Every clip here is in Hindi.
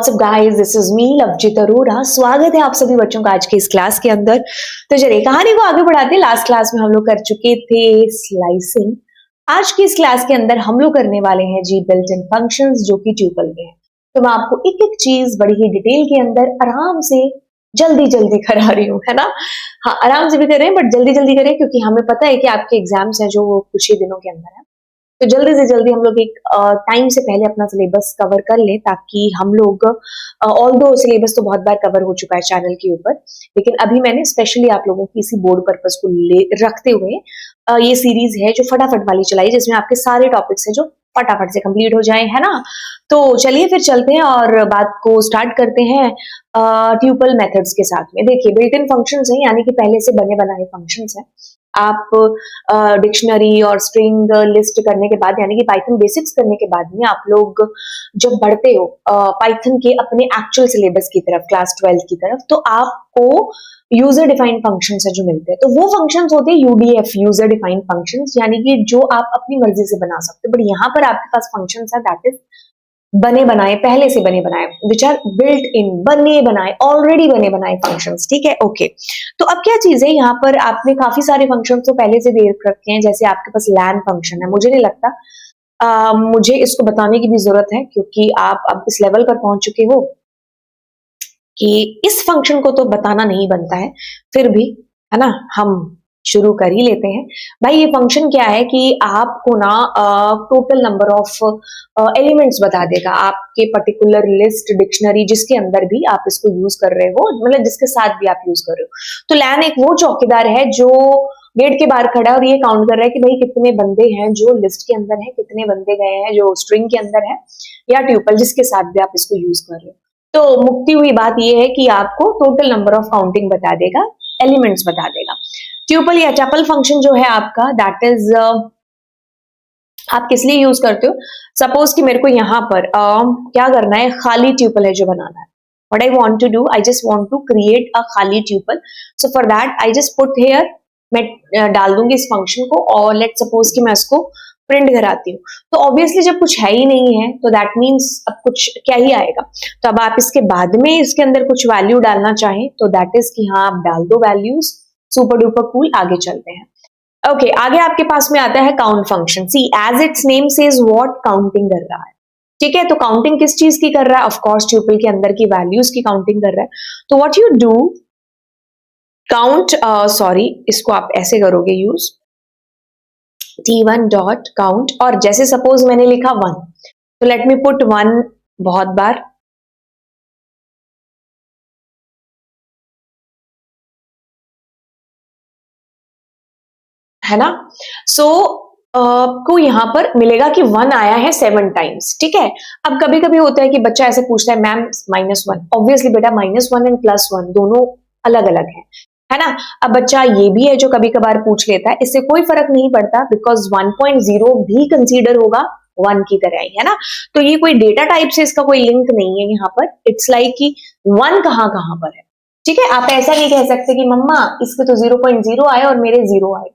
What's up guys, this is me Lovejeet Arora. स्वागत है आप सभी बच्चों का आज के इस क्लास के अंदर। तो चलिए कहानी को आगे बढ़ाते हैं। लास्ट क्लास में हम लोग कर चुके थे स्लाइसिंग। आज की इस क्लास के अंदर हम लोग करने वाले हैं जी बिल्ट इन फंक्शंस, जो कि ट्यूपल के हैं। तो मैं आपको एक एक चीज बड़ी ही डिटेल के अंदर आराम से जल्दी जल्दी करा रही हूँ, है ना। हाँ, आराम से भी करें बट जल्दी जल्दी करें, क्योंकि हमें पता है कि आपके एग्जाम्स हैं जो वो कुछ ही दिनों के अंदर है। तो जल्दी से जल्दी हम लोग एक टाइम से पहले अपना सिलेबस कवर कर लें, ताकि हम लोग ऑल दो सिलेबस तो बहुत बार कवर हो चुका है चैनल के ऊपर, लेकिन अभी मैंने स्पेशली आप लोगों की इसी बोर्ड पर्पस को ले रखते हुए ये सीरीज है जो फटाफट वाली चलाई, जिसमें आपके सारे टॉपिक्स हैं जो फटाफट से कंप्लीट हो जाए, है ना। तो चलिए फिर चलते हैं और बात को स्टार्ट करते हैं ट्यूपल मेथड्स के साथ में। देखिए, बिल्ट इन फंक्शंस हैं, यानी कि पहले से बने बनाए फंक्शंस हैं। आप डिक्शनरी और स्ट्रिंग लिस्ट करने के बाद, यानी कि पाइथन बेसिक्स करने के बाद में आप लोग जब बढ़ते हो पाइथन के अपने एक्चुअल सिलेबस की तरफ, क्लास 12 की तरफ, तो आपको यूजर डिफाइंड फंक्शंस है जो मिलते हैं। तो वो फंक्शंस होते हैं यूडीएफ, यूजर डिफाइंड फंक्शंस, यानी कि जो आप अपनी मर्जी से बना सकते हो। बट यहाँ पर आपके पास फंक्शंस है दैट इज बने बनाए, पहले से बने बनाए, विच आर बिल्ट इन, बने बनाए, ऑलरेडी बने बनाए फंक्शंस। ठीक है, ओके। तो अब क्या चीज है, यहाँ पर आपने काफी सारे फंक्शंस तो पहले से दे रखे हैं। जैसे आपके पास लैन फंक्शन है, मुझे नहीं लगता मुझे इसको बताने की भी जरूरत है, क्योंकि आप अब इस लेवल पर पहुंच चुके हो कि इस फंक्शन को तो बताना नहीं बनता है। फिर भी, है ना, हम शुरू कर ही लेते हैं। भाई, ये फंक्शन क्या है कि आपको ना टोटल नंबर ऑफ एलिमेंट्स बता देगा आपके पर्टिकुलर लिस्ट, डिक्शनरी, जिसके अंदर भी आप इसको यूज कर रहे हो, मतलब जिसके साथ भी आप यूज कर रहे हो। तो लैन एक वो चौकीदार है जो गेट के बाहर खड़ा है और ये काउंट कर रहा है कि भाई कितने बंदे हैं जो लिस्ट के अंदर है, कितने बंदे गए हैं जो स्ट्रिंग के अंदर है, या ट्यूपल जिसके साथ भी आप इसको यूज कर रहे हो। तो मुक्ति हुई बात यह है कि आपको टोटल नंबर ऑफ काउंटिंग बता देगा, एलिमेंट्स बता देगा। ट्यूपल या टपल फंक्शन जो है आपका, दैट इज आप किस लिए यूज करते हो। सपोज कि मेरे को यहाँ पर क्या करना है, खाली ट्यूपल है जो बनाना है। What I want to do, I just want to create a खाली tuple. So for that, I just put here, मैं डाल दूंगी इस फंक्शन को, और लेट सपोज कि मैं इसको प्रिंट कराती हूँ। तो ऑब्वियसली जब कुछ है ही नहीं है तो दैट मीन्स अब कुछ क्या ही आएगा। तो अब आप इसके बाद में इसके अंदर कुछ वैल्यू डालना चाहें तो दैट इज कि हाँ, आप डाल दो वैल्यूज। Super duper cool. आगे चलते हैं। ओके, आगे आपके पास में आता है count function. See, as its name says what, counting कर रहा है। ठीक है, तो काउंटिंग किस चीज की कर रहा है? ऑफ कोर्स ट्यूपल के अंदर की वैल्यूज की काउंटिंग कर रहा है। तो what you do, count, sorry, इसको आप ऐसे करोगे यूज, t1 डॉट काउंट, और जैसे सपोज मैंने लिखा 1, तो लेट मी पुट 1 बहुत बार, है ना। सो को यहां पर मिलेगा कि 1 आया है 7 टाइम्स। ठीक है, अब कभी कभी होता है कि बच्चा ऐसे पूछता है, मैम -1। ऑब्वियसली बेटा, -1 एंड +1 दोनों अलग अलग है ना। अब बच्चा ये भी है जो कभी कभार पूछ लेता है, इससे कोई फर्क नहीं पड़ता, बिकॉज 1.0 भी कंसीडर होगा 1 की तरह ही, है ना। तो ये कोई डेटा टाइप से इसका कोई लिंक नहीं है यहाँ पर। इट्स लाइक कि 1 कहाँ कहाँ पर है। ठीक है, आप ऐसा नहीं कह सकते कि मम्मा इसके तो 0.0 आए और मेरे 0 आए,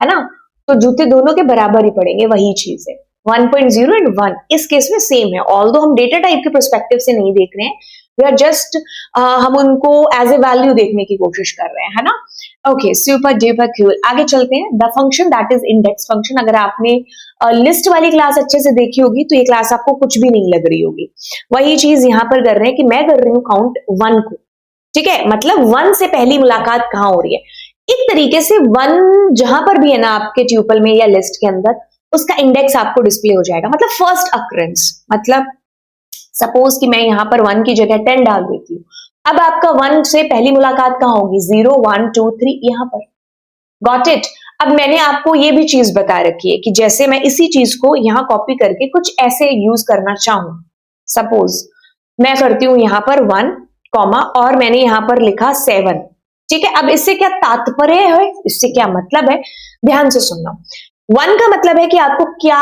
है ना। तो जूते दोनों के बराबर ही पड़ेंगे, वही चीज है। 1.0 एंड 1 इस केस में सेम है, ऑल्दो हम डेटा टाइप के पर्सपेक्टिव से नहीं देख रहे हैं, वी आर जस्ट हम उनको एज ए वैल्यू देखने की कोशिश कर रहे हैं, है ना। Okay, super duper cool. आगे चलते हैं। The function that is index function. अगर आपने लिस्ट वाली क्लास अच्छे से देखी होगी तो ये क्लास आपको कुछ भी नहीं लग रही होगी। वही चीज यहाँ पर कर रहे हैं कि मैं कर रही हूँ काउंट 1 को। ठीक है, मतलब 1 से पहली मुलाकात कहाँ हो रही है। एक तरीके से 1 जहां पर भी है ना आपके ट्यूपल में या लिस्ट के अंदर, उसका इंडेक्स आपको डिस्प्ले हो जाएगा, मतलब फर्स्ट अक्रेंस। मतलब सपोज कि मैं यहां पर 1 की जगह 10 डाल देती हूँ, अब आपका 1 से पहली मुलाकात कहाँ होगी? 0 1 2 3 यहां पर। Got it. अब मैंने आपको ये भी चीज बता रखी है कि जैसे मैं इसी चीज को यहां कॉपी करके कुछ ऐसे यूज करना चाहूं, सपोज मैं करती हूं यहां पर 1 कॉमा, और मैंने यहां पर लिखा 7। ठीक है, अब इससे क्या तात्पर्य है, इससे क्या मतलब है, ध्यान से सुनना। 1 का मतलब है कि आपको क्या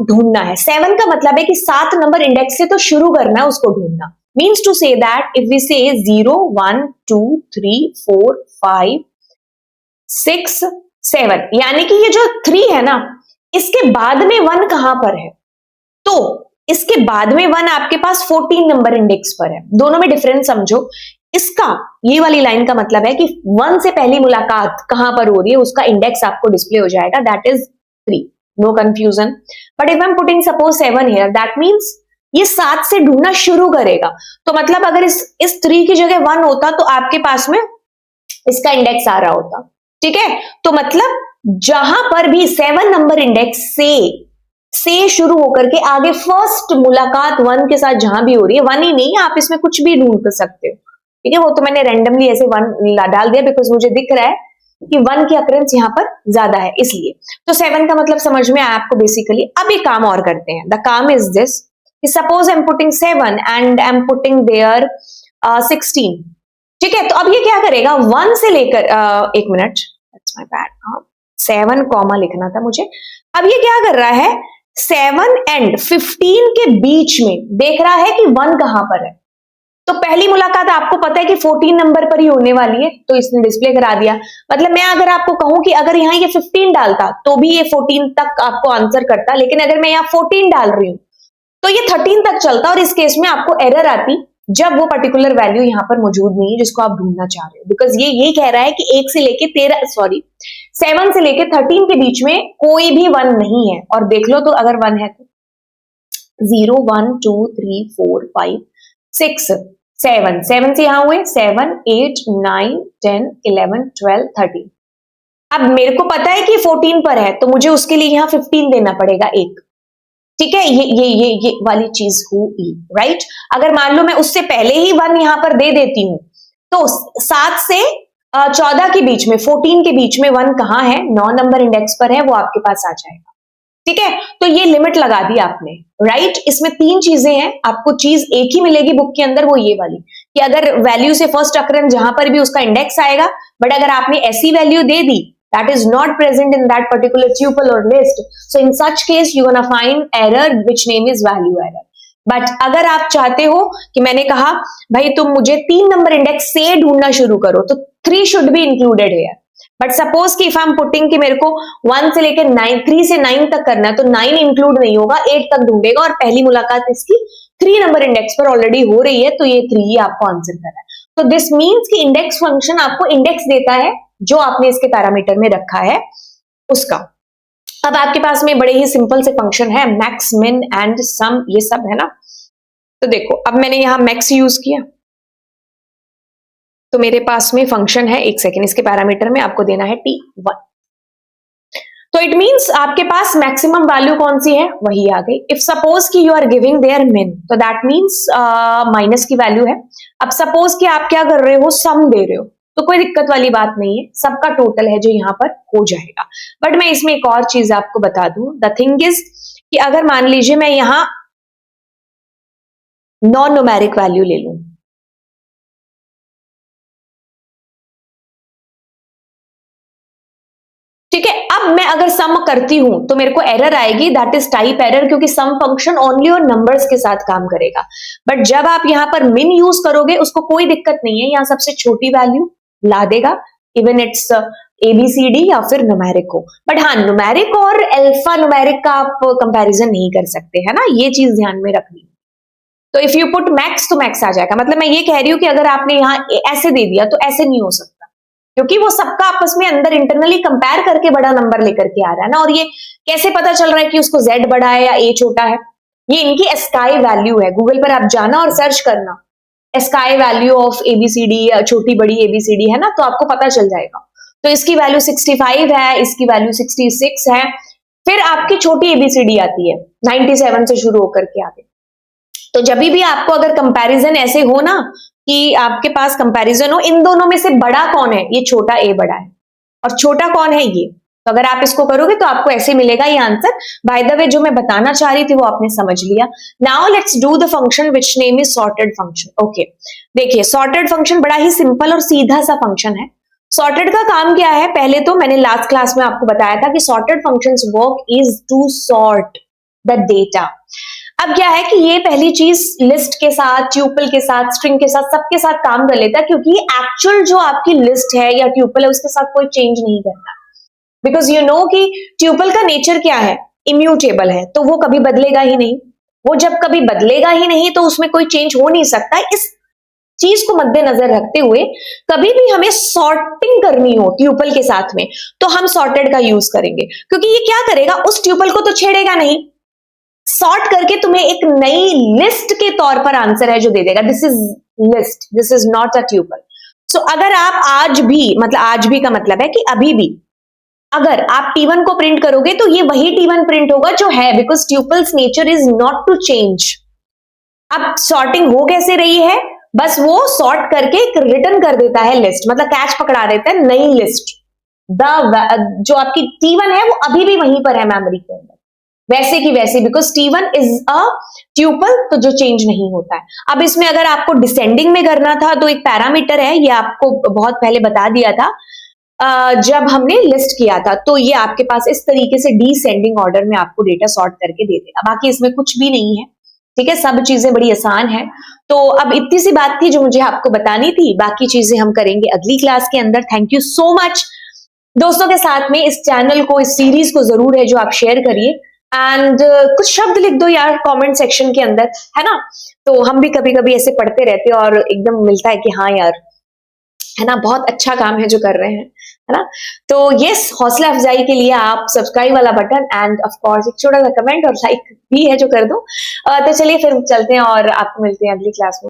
ढूंढना है, 7 का मतलब है कि 7 नंबर इंडेक्स से तो शुरू करना है उसको ढूंढना। Means to say that if we say 0 1 2 3 4 5 6 7, यानी कि ये जो 3 है ना, इसके बाद में 1 कहां पर है, तो इसके बाद में 1 आपके पास 14 नंबर इंडेक्स पर है। दोनों में डिफरेंस समझो। इसका ये वाली लाइन का मतलब है कि 1 से पहली मुलाकात कहां पर हो रही है उसका इंडेक्स आपको डिस्प्ले हो जाएगा, that is 3, no confusion. But if I am putting suppose 7 here, that means ये 7 से ढूंढना शुरू करेगा। तो मतलब अगर इस 3 की जगह 1 होता तो आपके पास में इसका इंडेक्स आ रहा होता, ठीक है। तो मतलब जहां पर भी 7 नंबर इंडेक्स से शुरू होकर के आगे फर्स्ट मुलाकात 1 के साथ जहां भी हो रही है, 1 ही नहीं, आप इसमें कुछ भी ढूंढ सकते हो, ठीक है। वो तो मैंने रैंडमली ऐसे 1 डाल दिया बिकॉज मुझे दिख रहा है कि 1 की अकरेंस यहां पर ज्यादा है इसलिए। तो 7 का मतलब समझ में आया आपको बेसिकली। अब एक काम और करते हैं। द काम is this, suppose I am putting 7 and I am putting their 16, ठीक है। तो अब ये क्या करेगा, 1 से लेकर एक minute, that's my bad, 7 comma लिखना था मुझे। अब ये क्या कर रहा है, 7 एंड 15 के बीच में देख रहा है कि 1 कहां पर है। तो पहली मुलाकात आपको पता है कि 14 नंबर पर ही होने वाली है, तो इसने डिस्प्ले करा दिया। मतलब मैं अगर आपको कहूं कि अगर यहां ये 15 डालता तो भी ये 14 तक आपको आंसर करता, लेकिन अगर मैं यहां 14 डाल रही हूं तो ये 13 तक चलता, और इस केस में आपको एरर आती जब वो पर्टिकुलर वैल्यू यहां पर मौजूद नहीं है जिसको आप ढूंढना चाह रहे हो। बिकॉज ये कह रहा है कि 7 से लेके 13 के बीच में कोई भी 1 नहीं है। और देख लो तो अगर 1 है तो 0 1 2 3 4 5 6 7 से यहां हुए 7 8 9 10 11 12 13। अब मेरे को पता है कि 14 पर है तो मुझे उसके लिए यहां 15 देना पड़ेगा एक, ठीक है। ये वाली चीज हुई, राइट। अगर मान लो मैं उससे पहले ही 1 यहां पर दे देती हूं तो 7 से 14 के बीच में, 14 के बीच में 1 कहां है, 9 नंबर इंडेक्स पर है, वो आपके पास आ जाएगा, ठीक है। तो ये लिमिट लगा दी आपने, राइट। इसमें 3 चीजें हैं, आपको चीज एक ही मिलेगी बुक के अंदर, वो ये वाली कि अगर वैल्यू से फर्स्ट अकरेंस जहां पर भी उसका इंडेक्स आएगा, बट अगर आपने ऐसी value they the that is not present in that particular tuple or list, so in such case you're gonna find error which name is value error। But अगर आप चाहते हो कि मैंने कहा भाई तुम मुझे 3 नंबर इंडेक्स से ढूंढना शुरू करो तो 3 शुड बी इंक्लूडेड है। बट सपोज कि इफ आई एम पुटिंग कि मेरे को 1 से लेकर 9, 3 से 9 तक करना है तो 9 इंक्लूड नहीं होगा, 8 तक ढूंढेगा, और पहली मुलाकात इसकी 3 नंबर इंडेक्स पर ऑलरेडी हो रही है, तो ये 3 ही आपको आंसर करना है। तो दिस मीन्स कि इंडेक्स फंक्शन आपको इंडेक्स देता है जो आपने इसके पैरामीटर में रखा है उसका। अब आपके पास में बड़े ही सिंपल से फंक्शन है, मैक्स मिन एंड सम, ये सब है ना। तो देखो अब मैंने यहां मैक्स यूज किया तो मेरे पास में फंक्शन है, एक सेकेंड, इसके पैरामीटर में आपको देना है t1। तो इट मींस आपके पास मैक्सिमम वैल्यू कौन सी है, वही आ गई। इफ सपोज कि यू आर गिविंग देयर मिन, तो दैट मींस माइनस की वैल्यू है। अब सपोज कि आप क्या कर रहे हो, सम दे रहे हो, तो कोई दिक्कत वाली बात नहीं है, सबका टोटल है जो यहां पर हो जाएगा। बट मैं इसमें एक और चीज आपको बता दूं, द थिंग इज कि अगर मान लीजिए मैं यहां नॉन न्यूमेरिक वैल्यू ले लूं, ठीक है। अब मैं अगर सम करती हूं तो मेरे को एरर आएगी, दैट इज टाइप एरर, क्योंकि सम फंक्शन ओनली और नंबर्स के साथ काम करेगा। बट जब आप यहां पर मिन यूज करोगे उसको कोई दिक्कत नहीं है, यहां सबसे छोटी वैल्यू ला देगा, इवन इट्स एबीसीडी या फिर न्यूमेरिक हो। बट हाँ, न्यूमेरिक और अल्फा न्यूमेरिक का आप कंपैरिजन नहीं कर सकते, है ना, ये चीज ध्यान में रखनी। तो इफ यू पुट मैक्स तो मैक्स आ जाएगा। मतलब मैं ये कह रही हूं कि अगर आपने यहाँ ऐसे दे दिया तो ऐसे नहीं हो सकता, क्योंकि वो सबका आपस में अंदर इंटरनली कंपेयर करके बड़ा नंबर लेकर के आ रहा है ना। और ये कैसे पता चल रहा है कि उसको z बड़ा है या a छोटा है, ये इनकी एस्काई वैल्यू है। गूगल पर आप जाना और सर्च करना एस्काई वैल्यू ऑफ एबीसीडी या छोटी बड़ी एबीसीडी, है ना, तो आपको पता चल जाएगा। तो इसकी वैल्यू 65 है, इसकी वैल्यू 66 है, फिर आपकी छोटी एबीसीडी आती है 97 से शुरू होकर के आगे। तो जब भी आपको अगर कंपैरिजन ऐसे हो ना कि आपके पास कंपैरिजन हो, इन दोनों में से बड़ा कौन है, ये छोटा ए बड़ा है, और छोटा कौन है ये, तो अगर आप इसको करोगे तो आपको ऐसे मिलेगा ये आंसर। बाय द वे जो मैं बताना चाह रही थी वो आपने समझ लिया। Now let's do the function which name is sorted function. Okay, देखिए सॉर्टेड फंक्शन बड़ा ही सिंपल और सीधा सा फंक्शन है। सॉर्टेड का काम क्या है, पहले तो मैंने लास्ट क्लास में आपको बताया था कि sorted functions work is to sort the data. अब क्या है कि ये पहली चीज लिस्ट के साथ, ट्यूपल के साथ, स्ट्रिंग के साथ, सबके साथ काम कर लेता है, क्योंकि एक्चुअल जो आपकी लिस्ट है या ट्यूपल है उसके साथ कोई चेंज नहीं करता। बिकॉज यू नो कि ट्यूपल का नेचर क्या है, इम्यूटेबल है, तो वो कभी बदलेगा ही नहीं। वो जब कभी बदलेगा ही नहीं तो उसमें कोई चेंज हो नहीं सकता। इस चीज को मद्देनजर रखते हुए कभी भी हमें सॉर्टिंग करनी हो ट्यूपल के साथ में तो हम सॉर्टेड का यूज करेंगे, क्योंकि ये क्या करेगा, उस ट्यूपल को तो छेड़ेगा नहीं, सॉर्ट करके तुम्हें एक नई लिस्ट के तौर पर आंसर है जो दे देगा। This is list, this is not a tuple. So अगर आप आज भी, मतलब आज भी का मतलब है कि अभी भी अगर आप T1 को प्रिंट करोगे तो ये वही T1 प्रिंट होगा जो है, because tuples nature is not to change. अब सॉर्टिंग हो कैसे रही है, बस वो सॉर्ट करके रिटर्न कर देता है लिस्ट, मतलब कैच पकड़ा देता है नई लिस्ट। जो आपकी T1 है वो अभी भी वहीं पर है मेमोरी के अंदर, वैसे की वैसे, because T1 is a tuple, तो जो चेंज नहीं होता है। अब इसमें अगर आपको डिसेंडिंग में करना था तो एक पैरामीटर है, ये आपको बहुत पहले बता दिया था जब हमने लिस्ट किया था, तो ये आपके पास इस तरीके से डिसेंडिंग ऑर्डर में आपको डेटा सॉर्ट करके दे देगा। बाकी इसमें कुछ भी नहीं है, ठीक है, सब चीजें बड़ी आसान है। तो अब इतनी सी बात थी जो मुझे आपको बतानी थी, बाकी चीजें हम करेंगे अगली क्लास के अंदर। Thank you so much. दोस्तों के साथ में इस चैनल को, इस सीरीज को जरूर है जो आप शेयर करिए, एंड कुछ शब्द लिख दो यार कमेंट सेक्शन के अंदर, है ना। तो हम भी कभी कभी ऐसे पढ़ते रहते हैं और एकदम मिलता है कि हाँ यार, है ना, बहुत अच्छा काम है जो कर रहे हैं, है ना। तो यस, हौसला अफजाई के लिए आप सब्सक्राइब वाला बटन एंड ऑफ कोर्स एक छोटा सा कमेंट और लाइक भी है जो कर दो। तो चलिए फिर चलते हैं और आपको मिलते हैं अगली क्लास में।